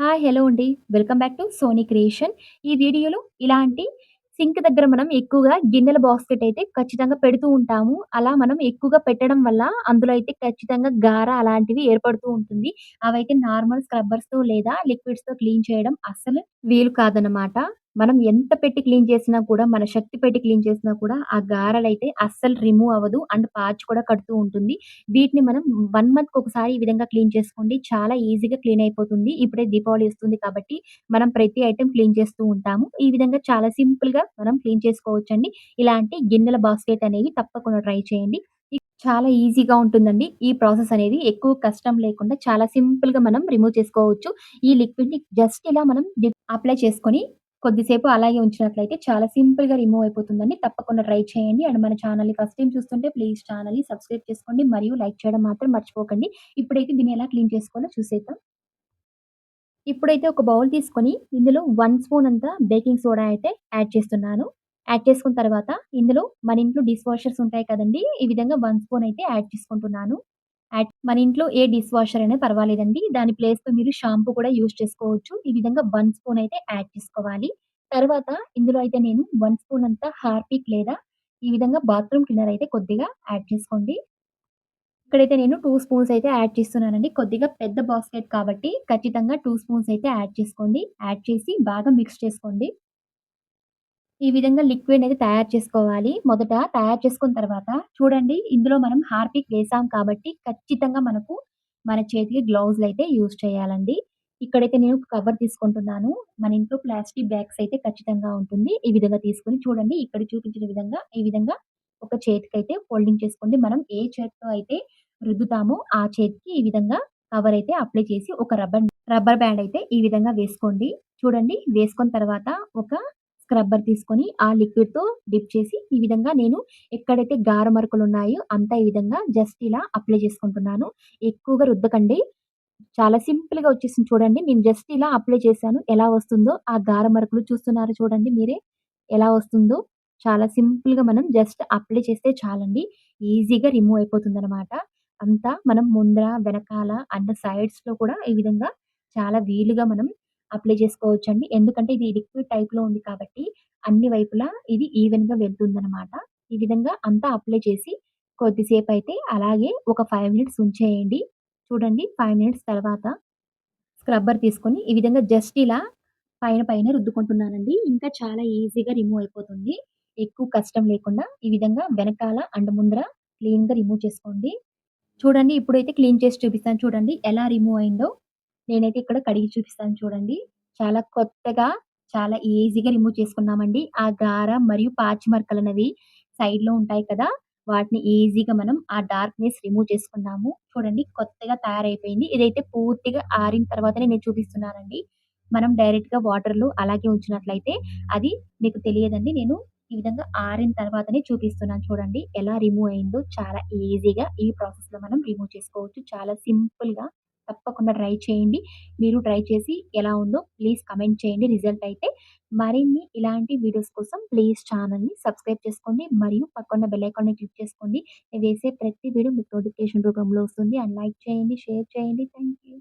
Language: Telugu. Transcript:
హాయ్! హలో అండి. Welcome back to Sony creation. ఈ వీడియోలో ఇలాంటి సింక్ దగ్గర మనం ఎక్కువగా గిన్నెల బాస్కెట్ అయితే ఖచ్చితంగా పెడుతూ ఉంటాము. అలా మనం ఎక్కువగా పెట్టడం వల్ల అందులో అయితే ఖచ్చితంగా గార అలాంటివి ఏర్పడుతూ ఉంటుంది. అవైతే నార్మల్ స్క్రబ్బర్స్‌తో లేదా లిక్విడ్స్‌తో క్లీన్ చేయడం అస్సలు వీలు కాదనమాట. మనం ఎంత పెట్టి క్లీన్ చేసినా కూడా, మన శక్తి పెట్టి క్లీన్ చేసినా కూడా ఆ గారలైతే అస్సలు రిమూవ్ అవ్వదు. అండ్ పాచి కూడా కడుతూ ఉంటుంది. వీటిని మనం 1 మంత్‌కొకసారి ఈ విధంగా క్లీన్ చేసుకోండి. చాలా ఈజీగా క్లీన్ అయిపోతుంది. ఇప్పుడే దీపావళి వస్తుంది కాబట్టి, మనం ప్రతి ఐటెమ్ క్లీన్ చేస్తూ ఉంటాము. ఈ విధంగా చాలా సింపుల్‌గా మనం క్లీన్ చేసుకోవచ్చండి. ఇలాంటి గిన్నెల బాస్కెట్ అనేవి తప్పకుండా ట్రై చేయండి. చాలా ఈజీగా ఉంటుందండి. ఈ ప్రాసెస్ అనేది ఎక్కువ కష్టం లేకుండా చాలా సింపుల్‌గా మనం రిమూవ్ చేసుకోవచ్చు. ఈ లిక్విడ్‌ని జస్ట్ ఇలా మనం అప్లై చేసుకొని కొద్దిసేపు అలాగే ఉంచినట్లయితే చాలా సింపుల్‌గా రిమూవ్ అయిపోతుందండి. తప్పకుండా ట్రై చేయండి. అండ్ మన ఛానల్‌ని ఫస్ట్ టైమ్ చూస్తుంటే ప్లీజ్ ఛానల్‌ని సబ్స్క్రైబ్ చేసుకోండి. మరియు లైక్ చేయడం మాత్రం మర్చిపోకండి. ఇప్పుడైతే దీన్ని ఎలా క్లీన్ చేసుకోవాలో చూసేద్దాం. ఇప్పుడైతే ఒక బౌల్ తీసుకొని ఇందులో 1 స్పూన్ అంతా బేకింగ్ సోడా అయితే యాడ్ చేస్తున్నాను. యాడ్ చేసుకున్న తర్వాత ఇందులో మన ఇంట్లో డిష్ వాషర్స్ ఉంటాయి కదండీ! ఈ విధంగా 1 స్పూన్ అయితే యాడ్ చేసుకుంటున్నాను. మన ఇంట్లో ఏ డిష్ వాషర్ అయినా పర్వాలేదండి. దాని ప్లేస్‌లో మీరు షాంపూ కూడా యూజ్ చేసుకోవచ్చు. ఈ విధంగా 1 స్పూన్ అయితే యాడ్ చేసుకోవాలి. తర్వాత ఇందులో అయితే నేను 1 స్పూన్ అంతా హార్పిక్ లేదా ఈ విధంగా బాత్రూమ్ క్లీనర్ అయితే కొద్దిగా యాడ్ చేసుకోండి. ఇక్కడైతే నేను 2 స్పూన్స్ అయితే యాడ్ చేస్తున్నానండి. కొద్దిగా పెద్ద బాస్కెట్ కాబట్టి ఖచ్చితంగా 2 స్పూన్స్ అయితే యాడ్ చేసుకోండి. యాడ్ చేసి బాగా మిక్స్ చేసుకోండి. ఈ విధంగా లిక్విడ్ అనేది తయారు చేసుకోవాలి. మొదట తయారు చేసుకున్న తర్వాత చూడండి ఇందులో మనం హార్పిక్ వేసాం కాబట్టి ఖచ్చితంగా మన చేతికి గ్లౌజులయితే యూజ్ చేయాలండి. ఇక్కడైతే నేను కవర్ తీసుకుంటున్నాను. మన ఇంట్లో ప్లాస్టిక్ బ్యాగ్స్ అయితే ఖచ్చితంగా ఉంటుంది. ఈ విధంగా తీసుకొని చూడండి ఇక్కడ చూపించిన విధంగా ఈ విధంగా ఒక చేతికైతే ఫోల్డింగ్ చేసుకోండి. మనం ఏ చేత్తో అయితే రుద్దుతామో ఆ చేతికి ఈ విధంగా కవర్ అయితే అప్లై చేసి ఒక రబ్బర్ బ్యాండ్ అయితే ఈ విధంగా వేసుకోండి. చూడండి వేసుకున్న తర్వాత ఒక స్క్రబ్బర్ తీసుకొని ఆ లిక్విడ్‌తో డిప్ చేసి ఈ విధంగా నేను ఎక్కడైతే గార మరకలున్నాయో అంతా ఈ విధంగా జస్ట్ ఇలా అప్లై చేసుకుంటున్నాను. ఎక్కువగా రుద్దకండి. చాలా సింపుల్‌గా వచ్చేసింది చూడండి. నేను జస్ట్ ఇలా అప్లై చేశాను. ఎలా వస్తుందో ఆ గార మరకలు చూస్తున్నారు చూడండి మీరే. ఎలా వస్తుందో. చాలా సింపుల్‌గా మనం జస్ట్ అప్లై చేస్తే చాలండి. ఈజీగా రిమూవ్ అయిపోతుందనమాట. అంతా మనం ముందర, వెనకాల అండ్ సైడ్స్‌లో కూడా ఈ విధంగా చాలా వీలుగా మనం అప్లై చేసుకోవచ్చండి. ఎందుకంటే ఇది లిక్విడ్ టైప్‌లో ఉంది కాబట్టి అన్ని వైపులా ఇది ఈవెన్‌గా వెళ్తుందనమాట. ఈ విధంగా అంతా అప్లై చేసి కొద్దిసేపయితే అలాగే ఒక 5 మినిట్స్ ఉంచేయండి. చూడండి 5 మినిట్స్ తర్వాత స్క్రబ్బర్ తీసుకొని ఈ విధంగా జస్ట్ ఇలా పైన పైన రుద్దుకుంటున్నానండి. ఇంకా చాలా ఈజీగా రిమూవ్ అయిపోతుంది. ఎక్కువ కష్టం లేకుండా ఈ విధంగా వెనకాల అండ్ ముందర క్లీన్‌గా రిమూవ్ చేసుకోండి. చూడండి ఇప్పుడైతే క్లీన్ చేసి చూపిస్తాను చూడండి ఎలా రిమూవ్ అయిందో. నేనైతే ఇక్కడ కడిగి చూపిస్తాను చూడండి. చాలా కొత్తగా, చాలా ఈజీగా రిమూవ్ చేసుకున్నామండి. ఆ గార మరియు పాచి మరకలనేవి సైడ్‌లో ఉంటాయి కదా! వాటిని ఈజీగా మనం ఆ డార్క్‌నెస్ రిమూవ్ చేసుకున్నాము. చూడండి కొత్తగా తయారైపోయింది. ఇదైతే పూర్తిగా ఆరిన తర్వాతనే నేను చూపిస్తున్నానండి. మనం డైరెక్ట్‌గా వాటర్‌లో అలాగే ఉంచినట్లయితే అది మీకు తెలియదండి. నేను ఈ విధంగా ఆరిన తర్వాతనే చూపిస్తున్నాను చూడండి. ఎలా రిమూవ్ అయిందో చాలా ఈజీగా ఈ ప్రాసెస్‌లో మనం రిమూవ్ చేసుకోవచ్చు. చాలా సింపుల్‌గా తప్పకుండా ట్రై చేయండి. మీరు ట్రై చేసి ఎలా ఉందో ప్లీజ్ కమెంట్ చేయండి రిజల్ట్ అయితే. మరిన్ని ఇలాంటి వీడియోస్ కోసం ప్లీజ్ ఛానెల్‌ని సబ్స్క్రైబ్ చేసుకోండి. మరియు పక్కన బెల్ ఐకాన్‌ని క్లిక్ చేసుకోండి. నేను వేసే ప్రతి వీడియో మీకు నోటిఫికేషన్ రూపంలో వస్తుంది. అండ్ లైక్ చేయండి, షేర్ చేయండి. Thank you.